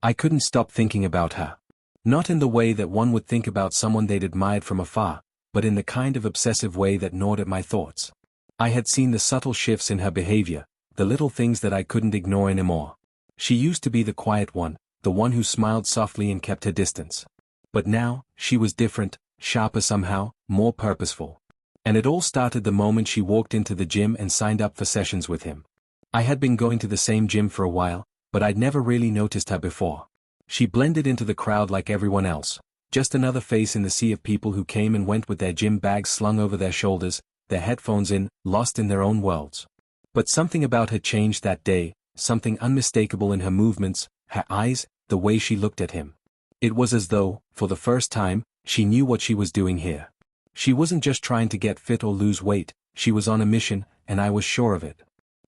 I couldn't stop thinking about her. Not in the way that one would think about someone they'd admired from afar, but in the kind of obsessive way that gnawed at my thoughts. I had seen the subtle shifts in her behavior, the little things that I couldn't ignore anymore. She used to be the quiet one, the one who smiled softly and kept her distance. But now, she was different, sharper somehow, more purposeful. And it all started the moment she walked into the gym and signed up for sessions with him. I had been going to the same gym for a while, but I'd never really noticed her before. She blended into the crowd like everyone else, just another face in the sea of people who came and went with their gym bags slung over their shoulders, their headphones in, lost in their own worlds. But something about her changed that day, something unmistakable in her movements, her eyes, the way she looked at him. It was as though, for the first time, she knew what she was doing here. She wasn't just trying to get fit or lose weight, she was on a mission, and I was sure of it.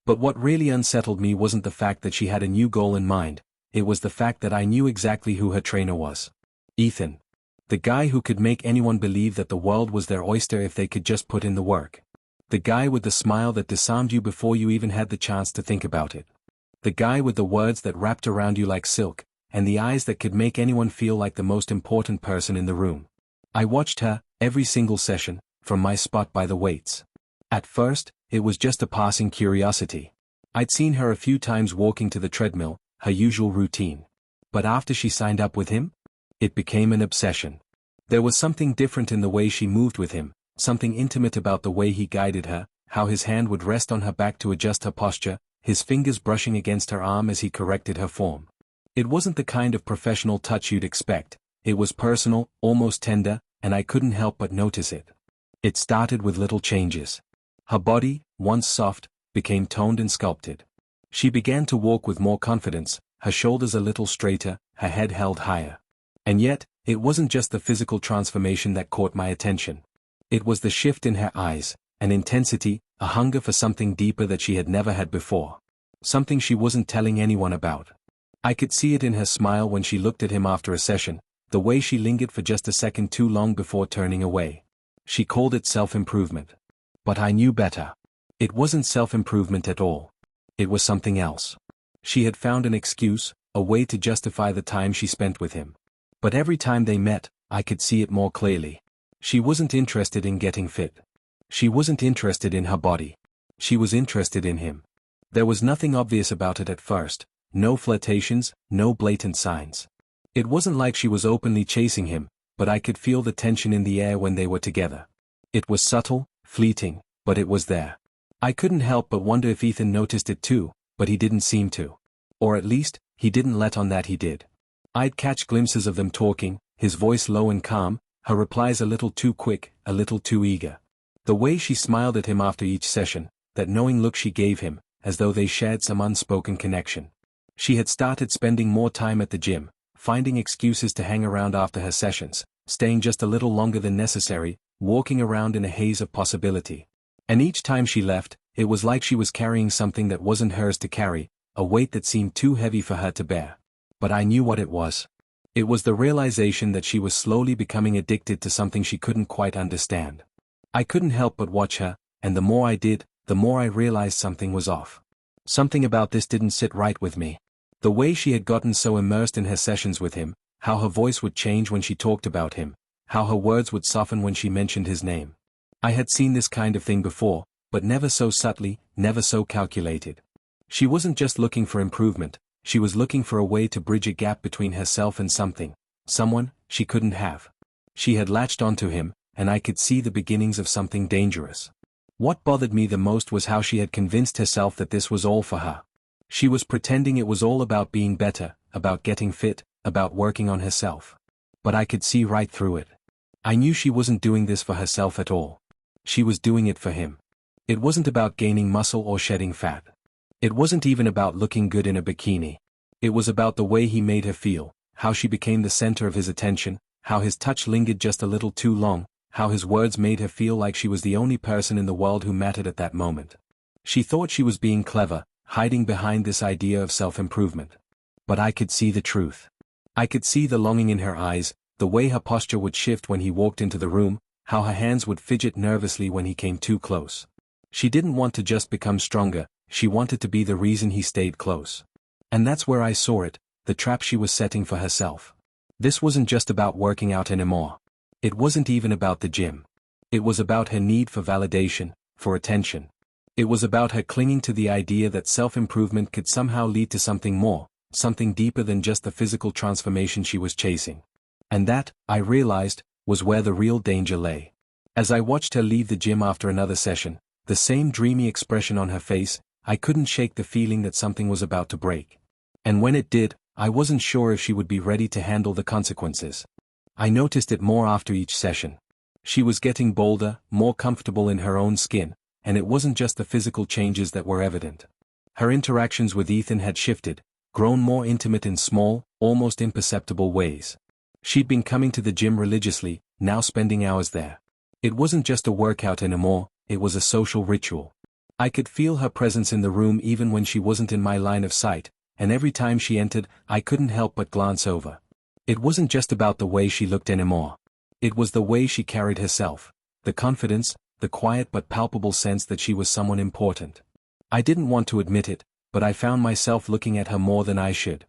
But what really unsettled me wasn't the fact that she had a new goal in mind, it was the fact that I knew exactly who her trainer was. Ethan. The guy who could make anyone believe that the world was their oyster if they could just put in the work. The guy with the smile that disarmed you before you even had the chance to think about it. The guy with the words that wrapped around you like silk, and the eyes that could make anyone feel like the most important person in the room. I watched her, every single session, from my spot by the weights. At first, it was just a passing curiosity. I'd seen her a few times walking to the treadmill, her usual routine. But after she signed up with him, it became an obsession. There was something different in the way she moved with him, something intimate about the way he guided her, how his hand would rest on her back to adjust her posture, his fingers brushing against her arm as he corrected her form. It wasn't the kind of professional touch you'd expect, it was personal, almost tender, and I couldn't help but notice it. It started with little changes. Her body, once soft, became toned and sculpted. She began to walk with more confidence, her shoulders a little straighter, her head held higher. And yet, it wasn't just the physical transformation that caught my attention. It was the shift in her eyes, an intensity, a hunger for something deeper that she had never had before. Something she wasn't telling anyone about. I could see it in her smile when she looked at him after a session, the way she lingered for just a second too long before turning away. She called it self-improvement. But I knew better. It wasn't self-improvement at all. It was something else. She had found an excuse, a way to justify the time she spent with him. But every time they met, I could see it more clearly. She wasn't interested in getting fit. She wasn't interested in her body. She was interested in him. There was nothing obvious about it at first, no flirtations, no blatant signs. It wasn't like she was openly chasing him, but I could feel the tension in the air when they were together. It was subtle, fleeting, but it was there. I couldn't help but wonder if Ethan noticed it too, but he didn't seem to. Or at least, he didn't let on that he did. I'd catch glimpses of them talking, his voice low and calm, her replies a little too quick, a little too eager. The way she smiled at him after each session, that knowing look she gave him, as though they shared some unspoken connection. She had started spending more time at the gym, finding excuses to hang around after her sessions, staying just a little longer than necessary, walking around in a haze of possibility. And each time she left, it was like she was carrying something that wasn't hers to carry, a weight that seemed too heavy for her to bear. But I knew what it was. It was the realization that she was slowly becoming addicted to something she couldn't quite understand. I couldn't help but watch her, and the more I did, the more I realized something was off. Something about this didn't sit right with me. The way she had gotten so immersed in her sessions with him, how her voice would change when she talked about him, how her words would soften when she mentioned his name. I had seen this kind of thing before, but never so subtly, never so calculated. She wasn't just looking for improvement, she was looking for a way to bridge a gap between herself and someone she couldn't have. She had latched onto him, and I could see the beginnings of something dangerous. What bothered me the most was how she had convinced herself that this was all for her. She was pretending it was all about being better, about getting fit, about working on herself. But I could see right through it. I knew she wasn't doing this for herself at all. She was doing it for him. It wasn't about gaining muscle or shedding fat. It wasn't even about looking good in a bikini. It was about the way he made her feel, how she became the center of his attention, how his touch lingered just a little too long, how his words made her feel like she was the only person in the world who mattered at that moment. She thought she was being clever, hiding behind this idea of self-improvement. But I could see the truth. I could see the longing in her eyes, the way her posture would shift when he walked into the room, how her hands would fidget nervously when he came too close. She didn't want to just become stronger, she wanted to be the reason he stayed close. And that's where I saw it, the trap she was setting for herself. This wasn't just about working out anymore. It wasn't even about the gym. It was about her need for validation, for attention. It was about her clinging to the idea that self-improvement could somehow lead to something more, something deeper than just the physical transformation she was chasing. And that, I realized, was where the real danger lay. As I watched her leave the gym after another session, the same dreamy expression on her face, I couldn't shake the feeling that something was about to break. And when it did, I wasn't sure if she would be ready to handle the consequences. I noticed it more after each session. She was getting bolder, more comfortable in her own skin, and it wasn't just the physical changes that were evident. Her interactions with Ethan had shifted, grown more intimate in small, almost imperceptible ways. She'd been coming to the gym religiously, now spending hours there. It wasn't just a workout anymore, it was a social ritual. I could feel her presence in the room even when she wasn't in my line of sight, and every time she entered, I couldn't help but glance over. It wasn't just about the way she looked anymore. It was the way she carried herself, the confidence, the quiet but palpable sense that she was someone important. I didn't want to admit it, but I found myself looking at her more than I should.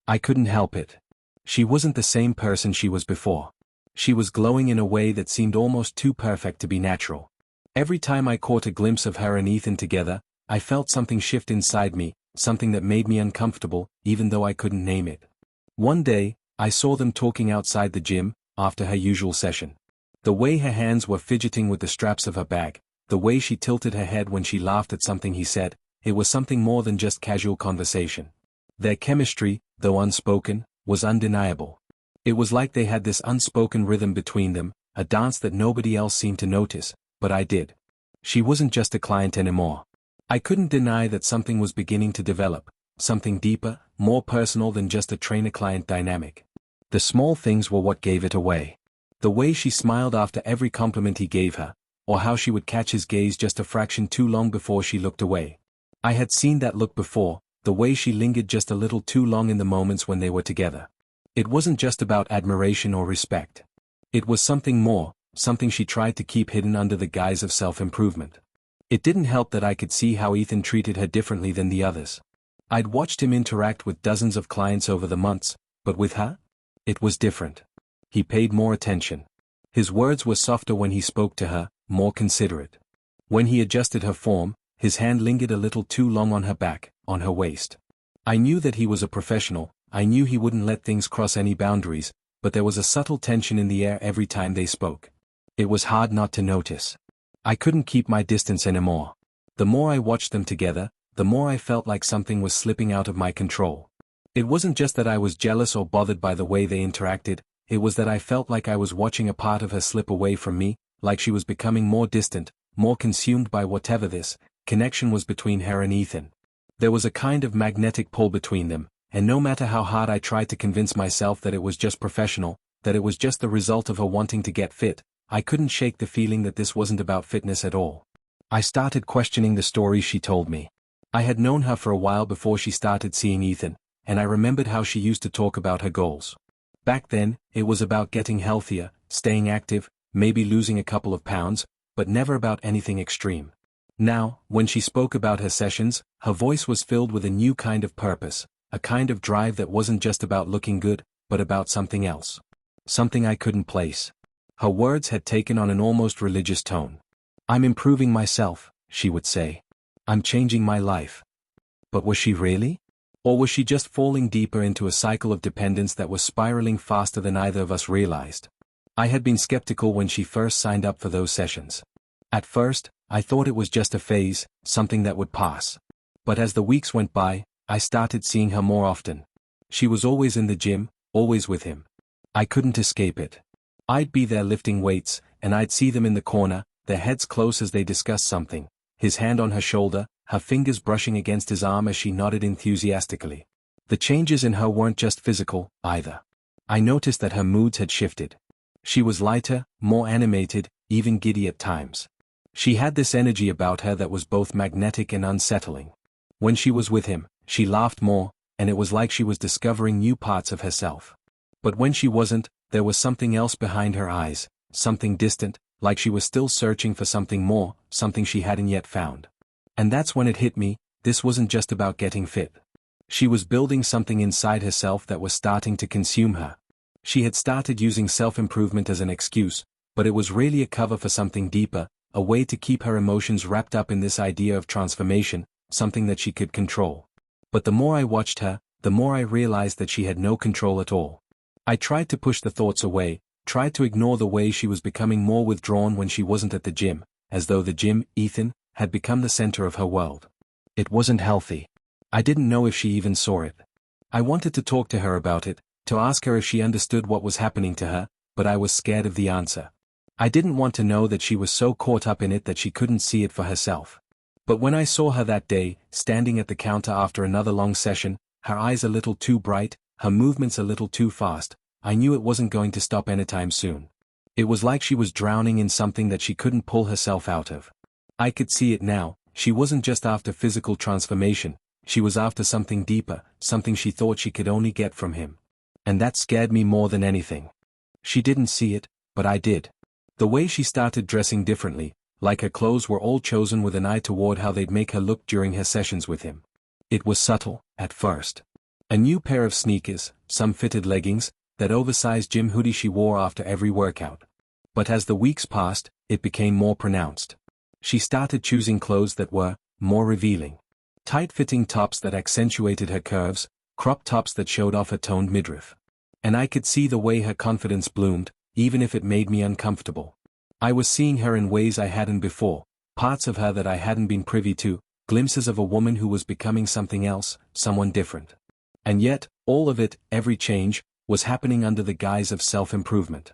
I couldn't help it. She wasn't the same person she was before. She was glowing in a way that seemed almost too perfect to be natural. Every time I caught a glimpse of her and Ethan together, I felt something shift inside me, something that made me uncomfortable, even though I couldn't name it. One day, I saw them talking outside the gym, after her usual session. The way her hands were fidgeting with the straps of her bag, the way she tilted her head when she laughed at something he said, it was something more than just casual conversation. Their chemistry, though unspoken, was undeniable. It was like they had this unspoken rhythm between them, a dance that nobody else seemed to notice, but I did. She wasn't just a client anymore. I couldn't deny that something was beginning to develop, something deeper, more personal than just a trainer-client dynamic. The small things were what gave it away. The way she smiled after every compliment he gave her, or how she would catch his gaze just a fraction too long before she looked away. I had seen that look before, the way she lingered just a little too long in the moments when they were together. It wasn't just about admiration or respect. It was something more, something she tried to keep hidden under the guise of self-improvement. It didn't help that I could see how Ethan treated her differently than the others. I'd watched him interact with dozens of clients over the months, but with her? It was different. He paid more attention. His words were softer when he spoke to her, more considerate. When he adjusted her form, his hand lingered a little too long on her back, on her waist. I knew that he was a professional, I knew he wouldn't let things cross any boundaries, but there was a subtle tension in the air every time they spoke. It was hard not to notice. I couldn't keep my distance anymore. The more I watched them together, the more I felt like something was slipping out of my control. It wasn't just that I was jealous or bothered by the way they interacted, it was that I felt like I was watching a part of her slip away from me, like she was becoming more distant, more consumed by whatever this connection was between her and Ethan. There was a kind of magnetic pull between them, and no matter how hard I tried to convince myself that it was just professional, that it was just the result of her wanting to get fit, I couldn't shake the feeling that this wasn't about fitness at all. I started questioning the stories she told me. I had known her for a while before she started seeing Ethan, and I remembered how she used to talk about her goals. Back then, it was about getting healthier, staying active, maybe losing a couple of pounds, but never about anything extreme. Now, when she spoke about her sessions, her voice was filled with a new kind of purpose, a kind of drive that wasn't just about looking good, but about something else. Something I couldn't place. Her words had taken on an almost religious tone. "I'm improving myself," she would say. "I'm changing my life." But was she really? Or was she just falling deeper into a cycle of dependence that was spiraling faster than either of us realized? I had been skeptical when she first signed up for those sessions. At first, I thought it was just a phase, something that would pass. But as the weeks went by, I started seeing her more often. She was always in the gym, always with him. I couldn't escape it. I'd be there lifting weights, and I'd see them in the corner, their heads close as they discussed something, his hand on her shoulder, her fingers brushing against his arm as she nodded enthusiastically. The changes in her weren't just physical, either. I noticed that her moods had shifted. She was lighter, more animated, even giddy at times. She had this energy about her that was both magnetic and unsettling. When she was with him, she laughed more, and it was like she was discovering new parts of herself. But when she wasn't, there was something else behind her eyes, something distant, like she was still searching for something more, something she hadn't yet found. And that's when it hit me, this wasn't just about getting fit. She was building something inside herself that was starting to consume her. She had started using self-improvement as an excuse, but it was really a cover for something deeper, a way to keep her emotions wrapped up in this idea of transformation, something that she could control. But the more I watched her, the more I realized that she had no control at all. I tried to push the thoughts away, tried to ignore the way she was becoming more withdrawn when she wasn't at the gym, as though the gym, Ethan, had become the center of her world. It wasn't healthy. I didn't know if she even saw it. I wanted to talk to her about it, to ask her if she understood what was happening to her, but I was scared of the answer. I didn't want to know that she was so caught up in it that she couldn't see it for herself. But when I saw her that day, standing at the counter after another long session, her eyes a little too bright, her movements a little too fast, I knew it wasn't going to stop anytime soon. It was like she was drowning in something that she couldn't pull herself out of. I could see it now, she wasn't just after physical transformation, she was after something deeper, something she thought she could only get from him. And that scared me more than anything. She didn't see it, but I did. The way she started dressing differently, like her clothes were all chosen with an eye toward how they'd make her look during her sessions with him. It was subtle, at first. A new pair of sneakers, some fitted leggings, that oversized gym hoodie she wore after every workout. But as the weeks passed, it became more pronounced. She started choosing clothes that were more revealing. Tight-fitting tops that accentuated her curves, crop tops that showed off her toned midriff. And I could see the way her confidence bloomed, even if it made me uncomfortable. I was seeing her in ways I hadn't before, parts of her that I hadn't been privy to, glimpses of a woman who was becoming something else, someone different. And yet, all of it, every change, was happening under the guise of self-improvement.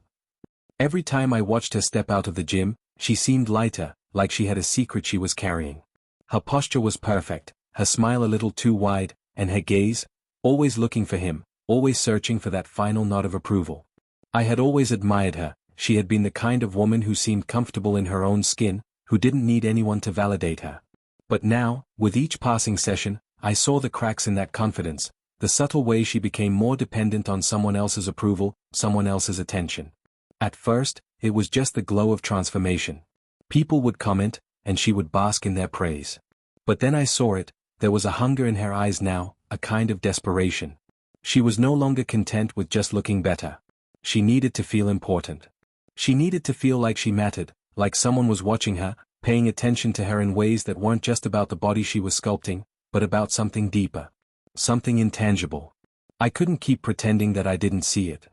Every time I watched her step out of the gym, she seemed lighter, like she had a secret she was carrying. Her posture was perfect, her smile a little too wide, and her gaze, always looking for him, always searching for that final nod of approval. I had always admired her, she had been the kind of woman who seemed comfortable in her own skin, who didn't need anyone to validate her. But now, with each passing session, I saw the cracks in that confidence, the subtle way she became more dependent on someone else's approval, someone else's attention. At first, it was just the glow of transformation. People would comment, and she would bask in their praise. But then I saw it, there was a hunger in her eyes now, a kind of desperation. She was no longer content with just looking better. She needed to feel important. She needed to feel like she mattered, like someone was watching her, paying attention to her in ways that weren't just about the body she was sculpting, but about something deeper. Something intangible. I couldn't keep pretending that I didn't see it.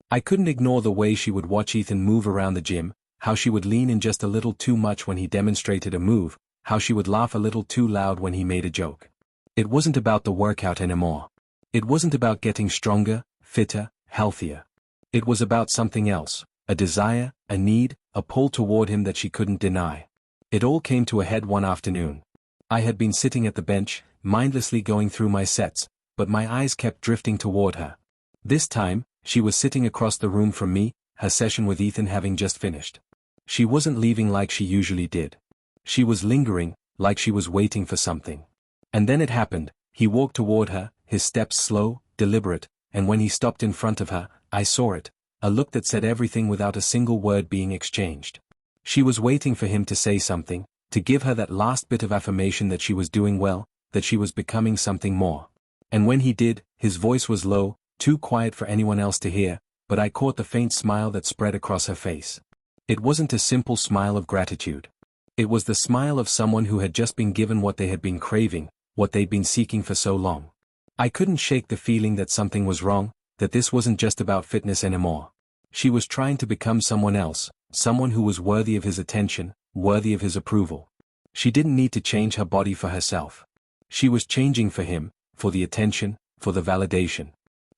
I couldn't ignore the way she would watch Ethan move around the gym, how she would lean in just a little too much when he demonstrated a move, how she would laugh a little too loud when he made a joke. It wasn't about the workout anymore. It wasn't about getting stronger, fitter, healthier. It was about something else, a desire, a need, a pull toward him that she couldn't deny. It all came to a head one afternoon. I had been sitting at the bench, mindlessly going through my sets, but my eyes kept drifting toward her. This time, she was sitting across the room from me, her session with Ethan having just finished. She wasn't leaving like she usually did. She was lingering, like she was waiting for something. And then it happened, he walked toward her, his steps slow, deliberate, and when he stopped in front of her, I saw it, a look that said everything without a single word being exchanged. She was waiting for him to say something, to give her that last bit of affirmation that she was doing well, that she was becoming something more. And when he did, his voice was low, too quiet for anyone else to hear, but I caught the faint smile that spread across her face. It wasn't a simple smile of gratitude. It was the smile of someone who had just been given what they had been craving, what they'd been seeking for so long. I couldn't shake the feeling that something was wrong, that this wasn't just about fitness anymore. She was trying to become someone else, someone who was worthy of his attention, worthy of his approval. She didn't need to change her body for herself. She was changing for him, for the attention, for the validation.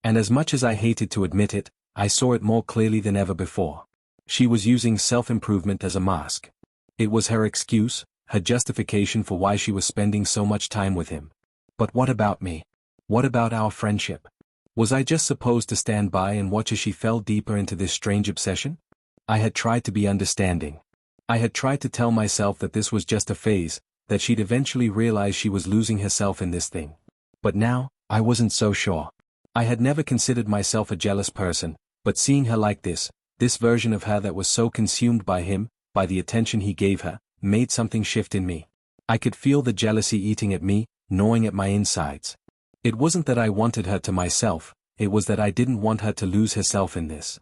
And as much as I hated to admit it, I saw it more clearly than ever before. She was using self-improvement as a mask. It was her excuse, her justification for why she was spending so much time with him. But what about me? What about our friendship? Was I just supposed to stand by and watch as she fell deeper into this strange obsession? I had tried to be understanding. I had tried to tell myself that this was just a phase, that she'd eventually realize she was losing herself in this thing. But now, I wasn't so sure. I had never considered myself a jealous person, but seeing her like this version of her that was so consumed by him, by the attention he gave her, made something shift in me. I could feel the jealousy eating at me, gnawing at my insides. It wasn't that I wanted her to myself, it was that I didn't want her to lose herself in this.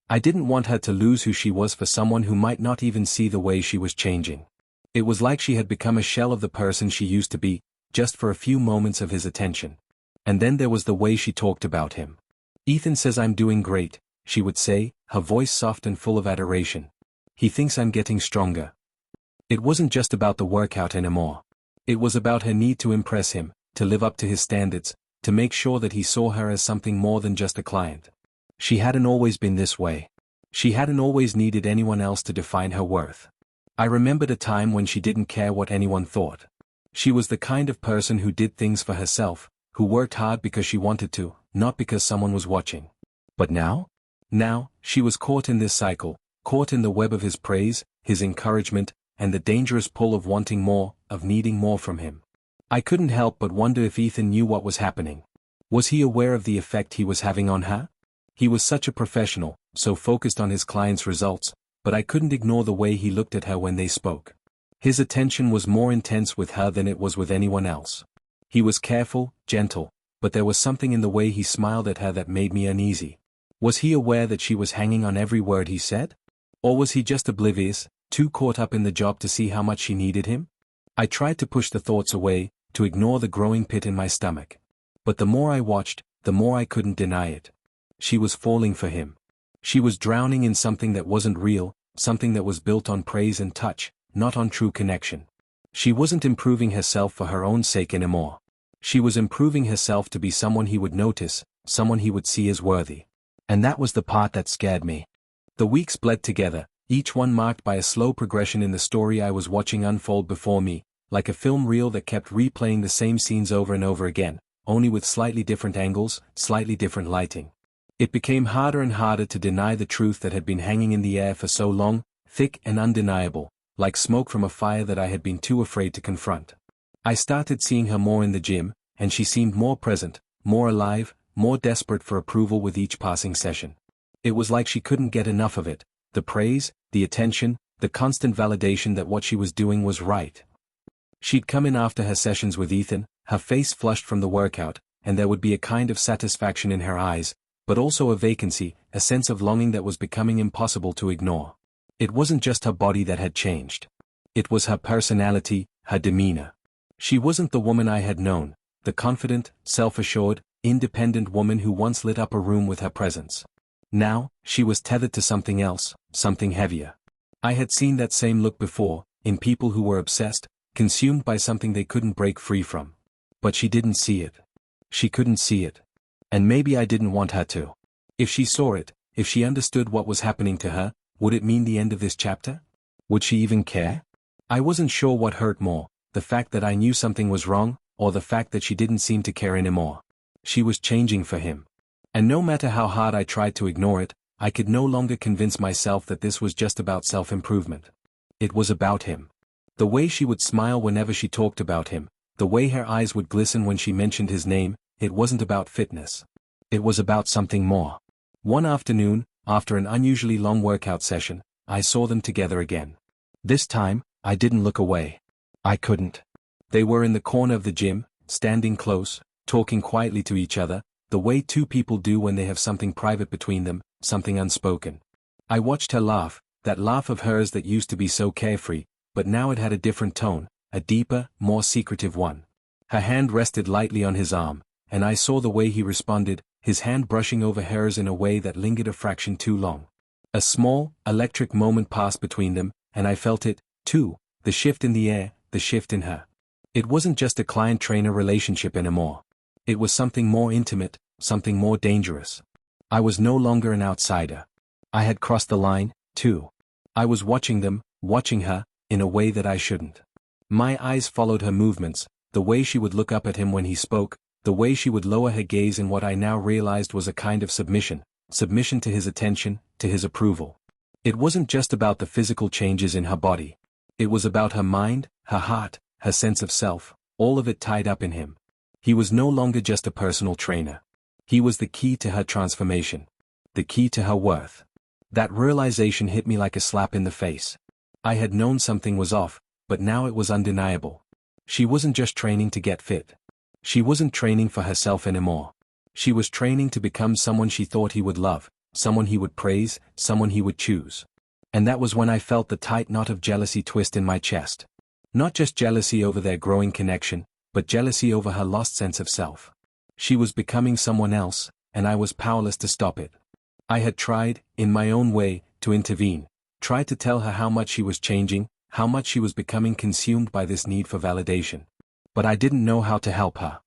I didn't want her to lose who she was for someone who might not even see the way she was changing. It was like she had become a shell of the person she used to be, just for a few moments of his attention. And then there was the way she talked about him. "Ethan says I'm doing great," she would say, her voice soft and full of adoration. "He thinks I'm getting stronger." It wasn't just about the workout anymore. It was about her need to impress him, to live up to his standards, to make sure that he saw her as something more than just a client. She hadn't always been this way. She hadn't always needed anyone else to define her worth. I remembered a time when she didn't care what anyone thought. She was the kind of person who did things for herself, who worked hard because she wanted to, not because someone was watching. But now? Now, she was caught in this cycle, caught in the web of his praise, his encouragement, and the dangerous pull of wanting more, of needing more from him. I couldn't help but wonder if Ethan knew what was happening. Was he aware of the effect he was having on her? He was such a professional, so focused on his clients' results, but I couldn't ignore the way he looked at her when they spoke. His attention was more intense with her than it was with anyone else. He was careful, gentle, but there was something in the way he smiled at her that made me uneasy. Was he aware that she was hanging on every word he said? Or was he just oblivious, too caught up in the job to see how much she needed him? I tried to push the thoughts away, to ignore the growing pit in my stomach. But the more I watched, the more I couldn't deny it. She was falling for him. She was drowning in something that wasn't real, something that was built on praise and touch, not on true connection. She wasn't improving herself for her own sake anymore. She was improving herself to be someone he would notice, someone he would see as worthy. And that was the part that scared me. The weeks bled together, each one marked by a slow progression in the story I was watching unfold before me, like a film reel that kept replaying the same scenes over and over again, only with slightly different angles, slightly different lighting. It became harder and harder to deny the truth that had been hanging in the air for so long, thick and undeniable, like smoke from a fire that I had been too afraid to confront. I started seeing her more in the gym, and she seemed more present, more alive, more desperate for approval with each passing session. It was like she couldn't get enough of it, the praise, the attention, the constant validation that what she was doing was right. She'd come in after her sessions with Ethan, her face flushed from the workout, and there would be a kind of satisfaction in her eyes, but also a vacancy, a sense of longing that was becoming impossible to ignore. It wasn't just her body that had changed. It was her personality, her demeanor. She wasn't the woman I had known, the confident, self-assured, independent woman who once lit up a room with her presence. Now, she was tethered to something else, something heavier. I had seen that same look before, in people who were obsessed, consumed by something they couldn't break free from. But she didn't see it. She couldn't see it. And maybe I didn't want her to. If she saw it, if she understood what was happening to her, would it mean the end of this chapter? Would she even care? I wasn't sure what hurt more, the fact that I knew something was wrong, or the fact that she didn't seem to care anymore. She was changing for him. And no matter how hard I tried to ignore it, I could no longer convince myself that this was just about self-improvement. It was about him. The way she would smile whenever she talked about him, the way her eyes would glisten when she mentioned his name, it wasn't about fitness. It was about something more. One afternoon, after an unusually long workout session, I saw them together again. This time, I didn't look away. I couldn't. They were in the corner of the gym, standing close, talking quietly to each other, the way two people do when they have something private between them, something unspoken. I watched her laugh, that laugh of hers that used to be so carefree, but now it had a different tone, a deeper, more secretive one. Her hand rested lightly on his arm, and I saw the way he responded, his hand brushing over hers in a way that lingered a fraction too long. A small, electric moment passed between them, and I felt it, too, the shift in the air, the shift in her. It wasn't just a client-trainer relationship anymore. It was something more intimate, something more dangerous. I was no longer an outsider. I had crossed the line, too. I was watching them, watching her, in a way that I shouldn't. My eyes followed her movements, the way she would look up at him when he spoke, the way she would lower her gaze in what I now realized was a kind of submission to his attention, to his approval. It wasn't just about the physical changes in her body. It was about her mind, her heart, her sense of self, all of it tied up in him. He was no longer just a personal trainer. He was the key to her transformation. The key to her worth. That realization hit me like a slap in the face. I had known something was off, but now it was undeniable. She wasn't just training to get fit. She wasn't training for herself anymore. She was training to become someone she thought he would love, someone he would praise, someone he would choose. And that was when I felt the tight knot of jealousy twist in my chest. Not just jealousy over their growing connection, but jealousy over her lost sense of self. She was becoming someone else, and I was powerless to stop it. I had tried, in my own way, to intervene, tried to tell her how much she was changing, how much she was becoming consumed by this need for validation. But I didn't know how to help her.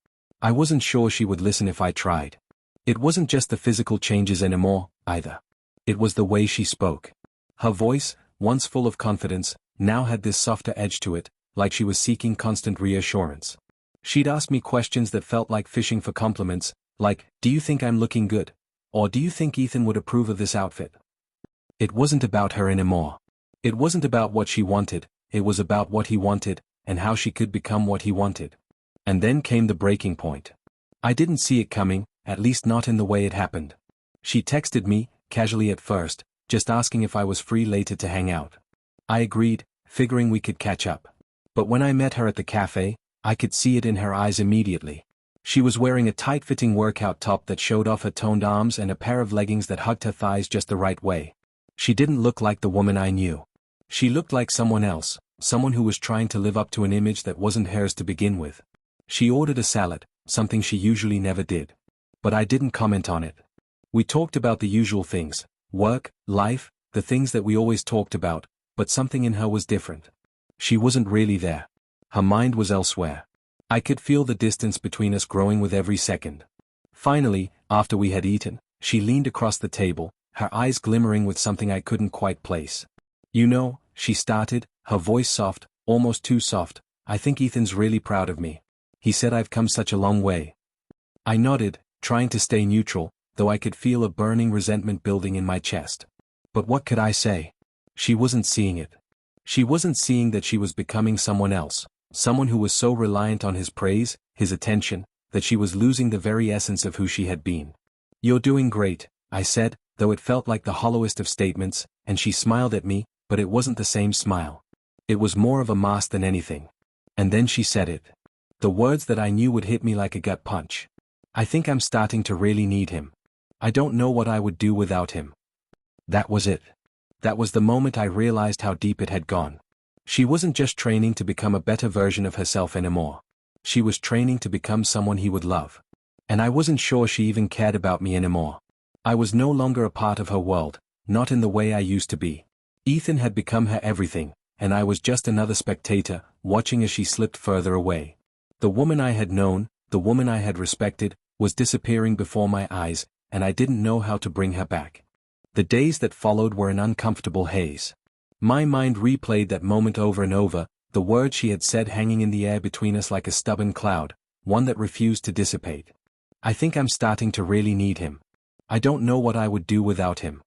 I wasn't sure she would listen if I tried. It wasn't just the physical changes anymore, either. It was the way she spoke. Her voice, once full of confidence, now had this softer edge to it, like she was seeking constant reassurance. She'd ask me questions that felt like fishing for compliments, like, "Do you think I'm looking good?" Or "Do you think Ethan would approve of this outfit?" It wasn't about her anymore. It wasn't about what she wanted, it was about what he wanted, and how she could become what he wanted. And then came the breaking point. I didn't see it coming, at least not in the way it happened. She texted me, casually at first, just asking if I was free later to hang out. I agreed, figuring we could catch up. But when I met her at the cafe, I could see it in her eyes immediately. She was wearing a tight-fitting workout top that showed off her toned arms and a pair of leggings that hugged her thighs just the right way. She didn't look like the woman I knew. She looked like someone else, someone who was trying to live up to an image that wasn't hers to begin with. She ordered a salad, something she usually never did. But I didn't comment on it. We talked about the usual things, work, life, the things that we always talked about, but something in her was different. She wasn't really there. Her mind was elsewhere. I could feel the distance between us growing with every second. Finally, after we had eaten, she leaned across the table, her eyes glimmering with something I couldn't quite place. "You know," she started, her voice soft, almost too soft, "I think Ethan's really proud of me. He said I've come such a long way." I nodded, trying to stay neutral, though I could feel a burning resentment building in my chest. But what could I say? She wasn't seeing it. She wasn't seeing that she was becoming someone else, someone who was so reliant on his praise, his attention, that she was losing the very essence of who she had been. "You're doing great," I said, though it felt like the hollowest of statements, and she smiled at me, but it wasn't the same smile. It was more of a mask than anything. And then she said it. The words that I knew would hit me like a gut punch. "I think I'm starting to really need him. I don't know what I would do without him." That was it. That was the moment I realized how deep it had gone. She wasn't just training to become a better version of herself anymore. She was training to become someone he would love. And I wasn't sure she even cared about me anymore. I was no longer a part of her world, not in the way I used to be. Ethan had become her everything, and I was just another spectator, watching as she slipped further away. The woman I had known, the woman I had respected, was disappearing before my eyes, and I didn't know how to bring her back. The days that followed were an uncomfortable haze. My mind replayed that moment over and over, the words she had said hanging in the air between us like a stubborn cloud, one that refused to dissipate. "I think I'm starting to really need him. I don't know what I would do without him."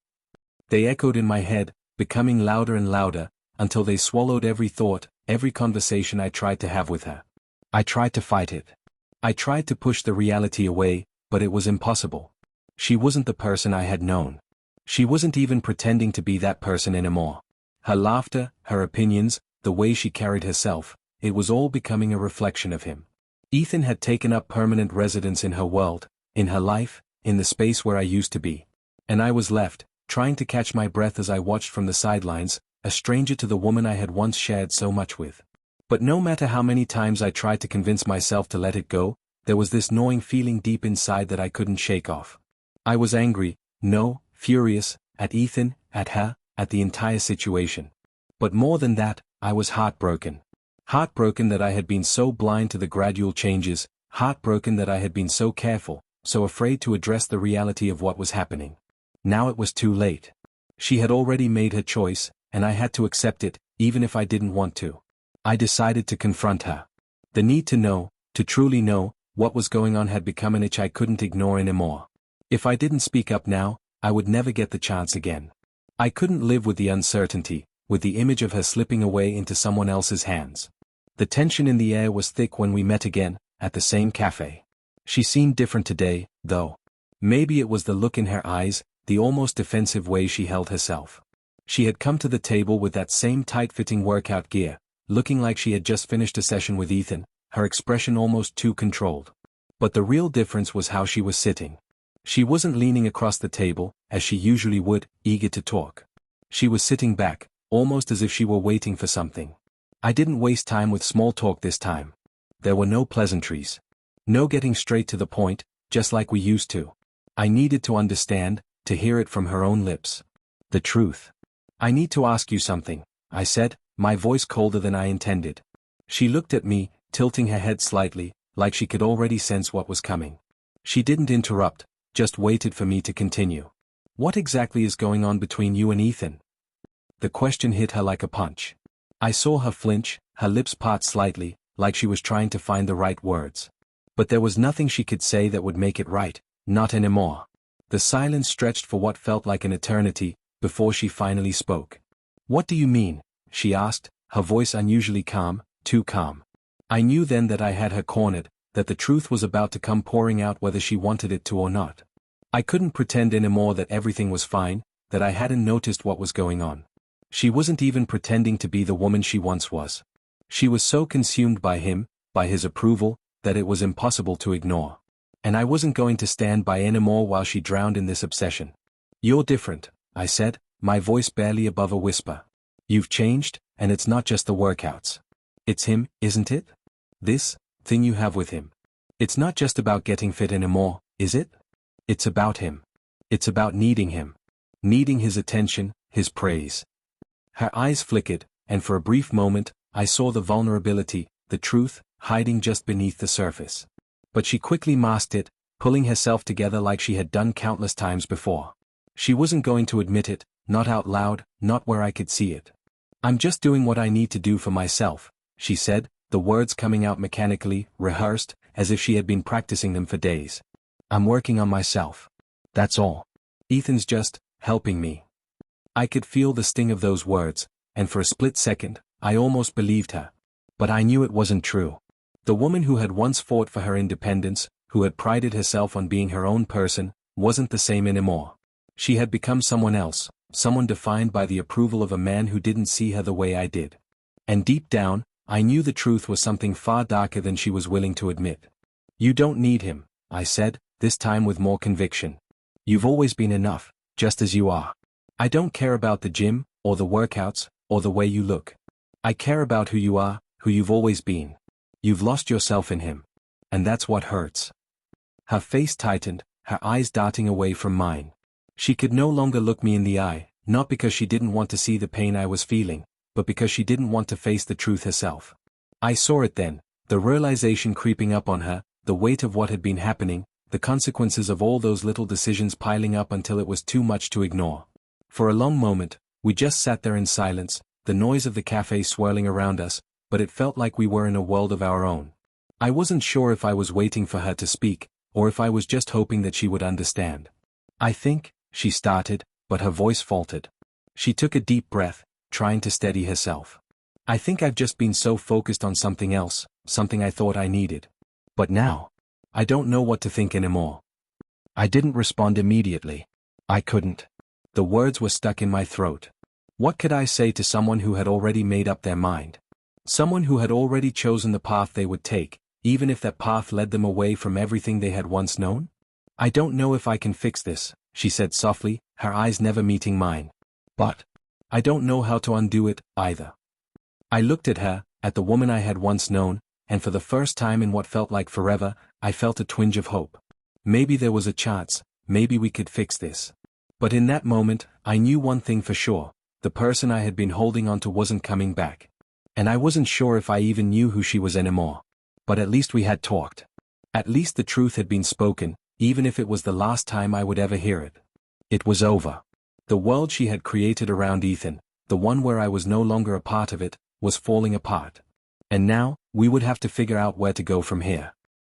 They echoed in my head, becoming louder and louder, until they swallowed every thought, every conversation I tried to have with her. I tried to fight it. I tried to push the reality away, but it was impossible. She wasn't the person I had known. She wasn't even pretending to be that person anymore. Her laughter, her opinions, the way she carried herself, it was all becoming a reflection of him. Ethan had taken up permanent residence in her world, in her life, in the space where I used to be. And I was left, trying to catch my breath as I watched from the sidelines, a stranger to the woman I had once shared so much with. But no matter how many times I tried to convince myself to let it go, there was this gnawing feeling deep inside that I couldn't shake off. I was angry, no, furious, at Ethan, at her, at the entire situation. But more than that, I was heartbroken. Heartbroken that I had been so blind to the gradual changes, heartbroken that I had been so careful, so afraid to address the reality of what was happening. Now it was too late. She had already made her choice, and I had to accept it, even if I didn't want to. I decided to confront her. The need to know, to truly know, what was going on had become an itch I couldn't ignore anymore. If I didn't speak up now, I would never get the chance again. I couldn't live with the uncertainty, with the image of her slipping away into someone else's hands. The tension in the air was thick when we met again, at the same cafe. She seemed different today, though. Maybe it was the look in her eyes, the almost defensive way she held herself. She had come to the table with that same tight-fitting workout gear, looking like she had just finished a session with Ethan, her expression almost too controlled. But the real difference was how she was sitting. She wasn't leaning across the table, as she usually would, eager to talk. She was sitting back, almost as if she were waiting for something. I didn't waste time with small talk this time. There were no pleasantries. No getting straight to the point, just like we used to. I needed to understand, to hear it from her own lips. The truth. "I need to ask you something," I said, my voice colder than I intended. She looked at me, tilting her head slightly, like she could already sense what was coming. She didn't interrupt, just waited for me to continue. "What exactly is going on between you and Ethan?" The question hit her like a punch. I saw her flinch, her lips part slightly, like she was trying to find the right words. But there was nothing she could say that would make it right, not anymore. The silence stretched for what felt like an eternity, before she finally spoke. "What do you mean?" she asked, her voice unusually calm, too calm. I knew then that I had her cornered, that the truth was about to come pouring out whether she wanted it to or not. I couldn't pretend anymore that everything was fine, that I hadn't noticed what was going on. She wasn't even pretending to be the woman she once was. She was so consumed by him, by his approval, that it was impossible to ignore. And I wasn't going to stand by anymore while she drowned in this obsession. "You're different," I said, my voice barely above a whisper. "You've changed, and it's not just the workouts. It's him, isn't it? This thing you have with him. It's not just about getting fit anymore, is it? It's about him. It's about needing him. Needing his attention, his praise." Her eyes flickered, and for a brief moment, I saw the vulnerability, the truth, hiding just beneath the surface. But she quickly masked it, pulling herself together like she had done countless times before. She wasn't going to admit it, not out loud, not where I could see it. "I'm just doing what I need to do for myself," she said, the words coming out mechanically, rehearsed, as if she had been practicing them for days. "I'm working on myself. That's all. Ethan's just helping me." I could feel the sting of those words, and for a split second, I almost believed her. But I knew it wasn't true. The woman who had once fought for her independence, who had prided herself on being her own person, wasn't the same anymore. She had become someone else, someone defined by the approval of a man who didn't see her the way I did. And deep down, I knew the truth was something far darker than she was willing to admit. "You don't need him," I said, this time with more conviction. "You've always been enough, just as you are. I don't care about the gym, or the workouts, or the way you look. I care about who you are, who you've always been. You've lost yourself in him. And that's what hurts." Her face tightened, her eyes darting away from mine. She could no longer look me in the eye, not because she didn't want to see the pain I was feeling, but because she didn't want to face the truth herself. I saw it then, the realization creeping up on her, the weight of what had been happening, the consequences of all those little decisions piling up until it was too much to ignore. For a long moment, we just sat there in silence, the noise of the cafe swirling around us, but it felt like we were in a world of our own. I wasn't sure if I was waiting for her to speak, or if I was just hoping that she would understand. "I think," she started, but her voice faltered. She took a deep breath, trying to steady herself. "I think I've just been so focused on something else, something I thought I needed. But now, I don't know what to think anymore." I didn't respond immediately. I couldn't. The words were stuck in my throat. What could I say to someone who had already made up their mind? Someone who had already chosen the path they would take, even if that path led them away from everything they had once known? "I don't know if I can fix this," she said softly, her eyes never meeting mine. "But I don't know how to undo it, either." I looked at her, at the woman I had once known, and for the first time in what felt like forever, I felt a twinge of hope. Maybe there was a chance, maybe we could fix this. But in that moment, I knew one thing for sure, the person I had been holding on to wasn't coming back. And I wasn't sure if I even knew who she was anymore. But at least we had talked. At least the truth had been spoken, even if it was the last time I would ever hear it. It was over. The world she had created around Ethan, the one where I was no longer a part of it, was falling apart. And now, we would have to figure out where to go from here.